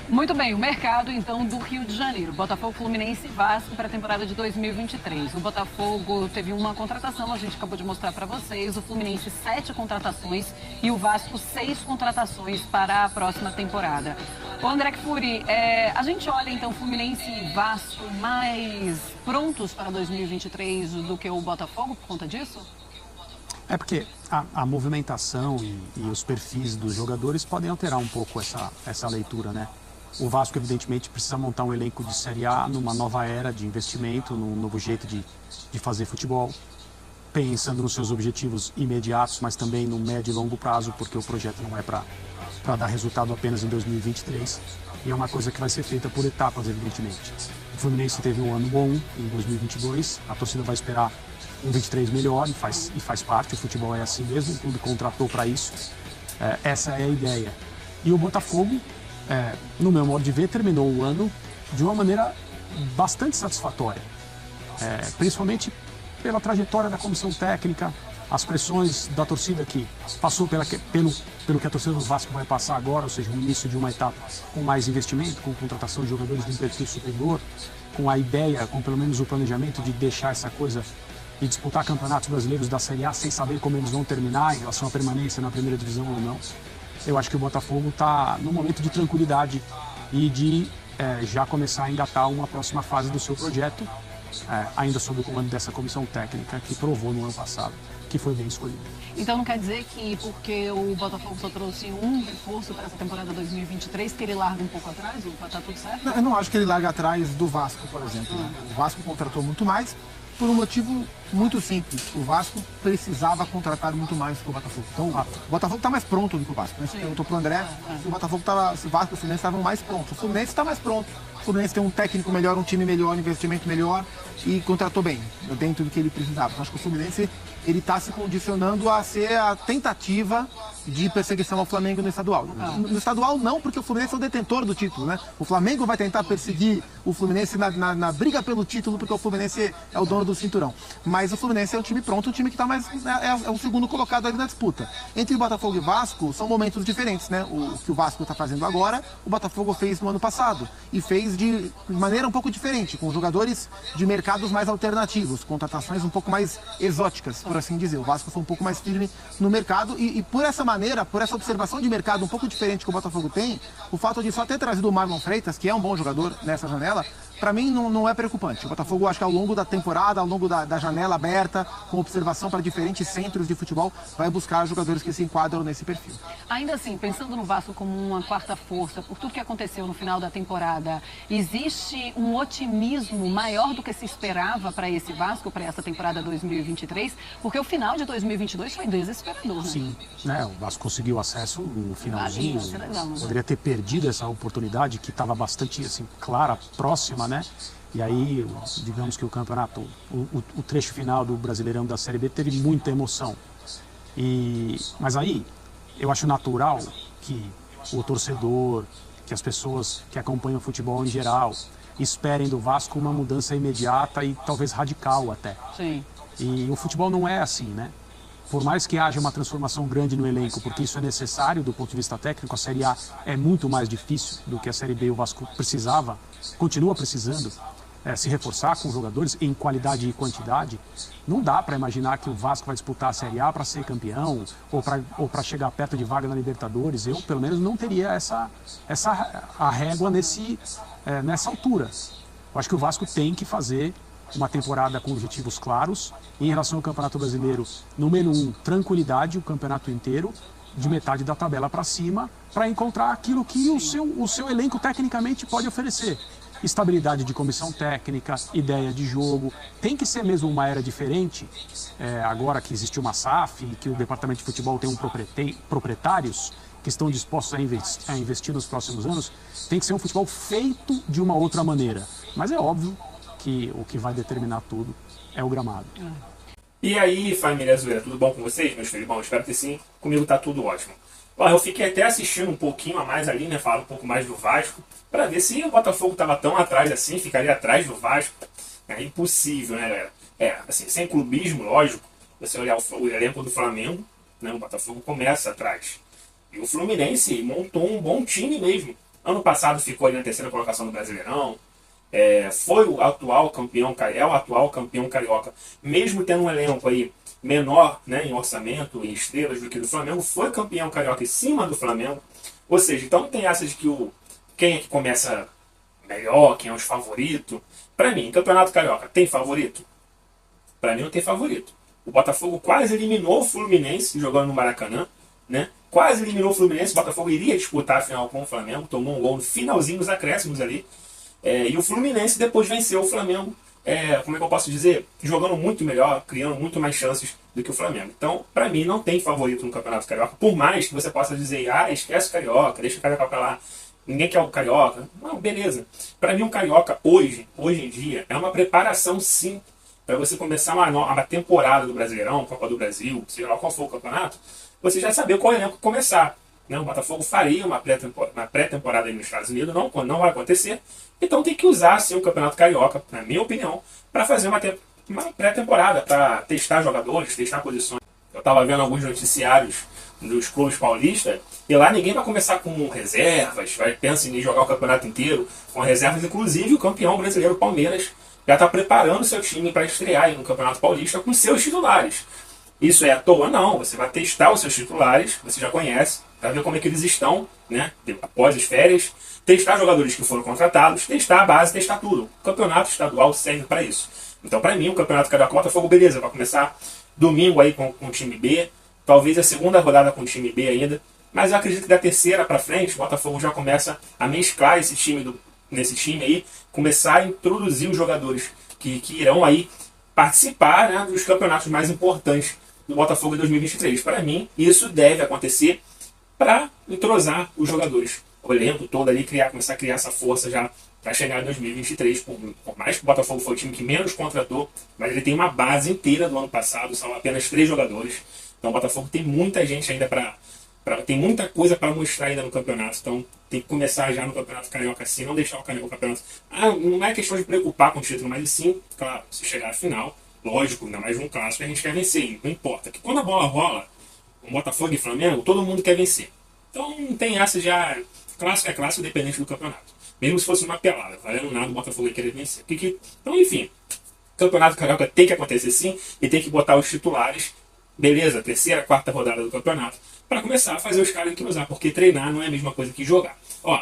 Muito bem, o mercado então do Rio de Janeiro. Botafogo, Fluminense e Vasco para a temporada de 2023. O Botafogo teve uma contratação, a gente acabou de mostrar para vocês. O Fluminense 7 contratações e o Vasco 6 contratações para a próxima temporada. O André Kfouri, a gente olha então Fluminense e Vasco mais prontos para 2023 do que o Botafogo por conta disso? É porque a movimentação e os perfis dos jogadores podem alterar um pouco essa leitura, né? O Vasco, evidentemente, precisa montar um elenco de Série A numa nova era de investimento, num novo jeito de fazer futebol, pensando nos seus objetivos imediatos, mas também no médio e longo prazo, porque o projeto não é para dar resultado apenas em 2023. E é uma coisa que vai ser feita por etapas, evidentemente. O Fluminense teve um ano bom em 2022, a torcida vai esperar um 23 melhor e faz parte, o futebol é assim mesmo, o clube contratou para isso. Essa é a ideia. E o Botafogo, no meu modo de ver, terminou o ano de uma maneira bastante satisfatória. Principalmente pela trajetória da comissão técnica, as pressões da torcida que passou pelo que a torcida do Vasco vai passar agora, ou seja, o início de uma etapa com mais investimento, com contratação de jogadores de um perfil superior, com a ideia, com pelo menos o planejamento de deixar essa coisa e disputar campeonatos brasileiros da Série A sem saber como eles vão terminar em relação à permanência na primeira divisão ou não. Eu acho que o Botafogo está num momento de tranquilidade e de já começar a engatar uma próxima fase do seu projeto, ainda sob o comando dessa comissão técnica que provou no ano passado que foi bem escolhido. Então não quer dizer que porque o Botafogo só trouxe um reforço para essa temporada 2023 que ele larga um pouco atrás? Vai estar tudo certo? Eu não acho que ele larga atrás do Vasco, por exemplo. O Vasco contratou muito mais por um motivo muito simples. O Vasco precisava contratar muito mais que o Botafogo. Então, o Botafogo está mais pronto do que o Vasco. Né? Eu estou para o André, se o Botafogo estava, se o Vasco e o Fluminense estavam mais prontos. O Fluminense está mais pronto. O Fluminense tem um técnico melhor, um time melhor, um investimento melhor e contratou bem, dentro do que ele precisava. Eu acho que o Fluminense ele está se condicionando a ser a tentativa de perseguição ao Flamengo no estadual. No estadual não, porque o Fluminense é o detentor do título, né? O Flamengo vai tentar perseguir o Fluminense na briga pelo título, porque o Fluminense é o dono do cinturão. Mas o Fluminense é um time pronto, um time que está mais é o segundo colocado ali na disputa. Entre o Botafogo e o Vasco são momentos diferentes, né? O que o Vasco está fazendo agora, o Botafogo fez no ano passado e fez de maneira um pouco diferente, com jogadores de mercados mais alternativos, contratações um pouco mais exóticas, por assim dizer. O Vasco foi um pouco mais firme no mercado e por essa maneira, por essa observação de mercado um pouco diferente que o Botafogo tem, o fato de só ter trazido o Marlon Freitas, que é um bom jogador nessa janela, para mim não é preocupante. O Botafogo, acho que ao longo da temporada, ao longo da janela aberta, com observação para diferentes centros de futebol, vai buscar jogadores que se enquadram nesse perfil. Ainda assim, pensando no Vasco como uma quarta força, por tudo que aconteceu no final da temporada, existe um otimismo maior do que se esperava para esse Vasco, para essa temporada 2023? Porque o final de 2022 foi desesperador, né? Sim, né? O Vasco conseguiu acesso no finalzinho, legal, né? Poderia ter perdido essa oportunidade que estava bastante assim, clara, próxima, né? E aí, digamos que o campeonato, o trecho final do Brasileirão da Série B teve muita emoção. Mas aí, eu acho natural que o torcedor, que as pessoas que acompanham o futebol em geral, esperem do Vasco uma mudança imediata e talvez radical até. Sim. E o futebol não é assim, né? Por mais que haja uma transformação grande no elenco, porque isso é necessário do ponto de vista técnico, a Série A é muito mais difícil do que a Série B. O Vasco precisava, continua precisando se reforçar com jogadores em qualidade e quantidade. Não dá para imaginar que o Vasco vai disputar a Série A para ser campeão ou para chegar perto de vaga na Libertadores. Eu, pelo menos, não teria a régua nessa altura. Eu acho que o Vasco tem que fazer uma temporada com objetivos claros. Em relação ao Campeonato Brasileiro, número 1, tranquilidade, o campeonato inteiro, de metade da tabela para cima, para encontrar aquilo que o seu elenco tecnicamente pode oferecer. Estabilidade de comissão técnica, ideia de jogo. Tem que ser mesmo uma era diferente, agora que existe uma SAF, que o departamento de futebol tem proprietários que estão dispostos a investir nos próximos anos. Tem que ser um futebol feito de uma outra maneira. Mas é óbvio que o que vai determinar tudo é o gramado. E aí, família Zoeira, tudo bom com vocês, meus filhos? Bom, espero que sim. Comigo tá tudo ótimo. Ó, eu fiquei até assistindo um pouquinho a mais ali, né? Falar um pouco mais do Vasco, para ver se o Botafogo tava tão atrás assim, ficaria atrás do Vasco. É impossível, né, galera? Assim, sem clubismo, lógico. Você olhar o elenco do Flamengo, né? O Botafogo começa atrás. E o Fluminense montou um bom time mesmo. Ano passado ficou ali na terceira colocação do Brasileirão. Foi o atual campeão, é o atual campeão carioca. Mesmo tendo um elenco aí menor, né, em orçamento e estrelas do que do Flamengo, foi campeão carioca em cima do Flamengo. Ou seja, então não tem essa de que quem é que começa melhor, quem é os favoritos. Para mim, campeonato carioca tem favorito? Para mim não tem favorito. O Botafogo quase eliminou o Fluminense jogando no Maracanã, né? Quase eliminou o Fluminense, o Botafogo iria disputar a final com o Flamengo, tomou um gol no finalzinho dos acréscimos ali. E o Fluminense depois venceu o Flamengo, como é que eu posso dizer? Jogando muito melhor, criando muito mais chances do que o Flamengo. Então, para mim, não tem favorito no Campeonato Carioca, por mais que você possa dizer, esquece o Carioca, deixa o Carioca pra lá, ninguém quer o Carioca. Não, beleza. Para mim, o Carioca, hoje em dia, é uma preparação, sim, para você começar uma temporada do Brasileirão, Copa do Brasil, seja lá qual for o campeonato, você já saber qual elenco começar. O Botafogo faria uma pré-temporada nos Estados Unidos, não vai acontecer. Então tem que usar assim, o Campeonato Carioca, na minha opinião, para fazer uma pré-temporada, para testar jogadores, testar posições. Eu estava vendo alguns noticiários dos clubes paulistas, e lá ninguém vai começar com reservas, pensa em jogar o campeonato inteiro com reservas, inclusive o campeão brasileiro Palmeiras já está preparando seu time para estrear aí no Campeonato Paulista com seus titulares. Isso é à toa? Não. Você vai testar os seus titulares, você já conhece, para ver como é que eles estão, né, após as férias, testar jogadores que foram contratados, testar a base, testar tudo. O campeonato estadual serve para isso. Então, para mim, o Campeonato Carioca, Botafogo, beleza, vai começar domingo aí com o time B, talvez a segunda rodada com o time B ainda, mas eu acredito que da terceira para frente, o Botafogo já começa a mesclar nesse time aí, começar a introduzir os jogadores que irão aí participar, né, dos campeonatos mais importantes do Botafogo em 2023. Para mim, isso deve acontecer para entrosar os jogadores. O elenco todo ali, começar a criar essa força já para chegar em 2023. Por mais que o Botafogo foi o time que menos contratou, mas ele tem uma base inteira do ano passado, são apenas 3 jogadores. Então o Botafogo tem muita gente ainda tem muita coisa para mostrar ainda no campeonato. Então tem que começar já no Campeonato Carioca assim, não deixar o campeonato. Não é questão de preocupar com o título, mas sim, claro, se chegar à final, lógico, ainda mais num clássico, a gente quer vencer. Não importa. Que quando a bola rola, o Botafogo e Flamengo, todo mundo quer vencer. Então não tem essa já. Clássico é clássico, independente do campeonato. Mesmo se fosse uma pelada, valendo nada, o Botafogo ia querer vencer. Então, enfim, o Campeonato Carioca tem que acontecer sim e tem que botar os titulares, beleza, terceira, quarta rodada do campeonato, para começar a fazer os caras entrosar, porque treinar não é a mesma coisa que jogar. Ó,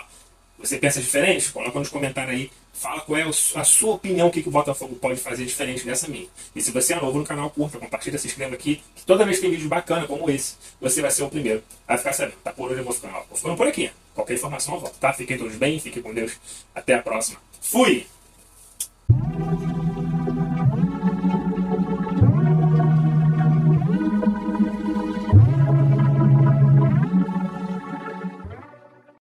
você pensa diferente? Coloca nos comentários aí, fala qual é a sua opinião, o que o Botafogo pode fazer diferente dessa minha. E se você é novo no canal, curta, compartilha, se inscreva aqui, que toda vez que tem vídeo bacana como esse, você vai ser o primeiro a ficar sabendo. Tá, por hoje eu vou ficando por aqui. Qualquer informação eu volto, tá? Fiquem todos bem, fiquem com Deus. Até a próxima. Fui!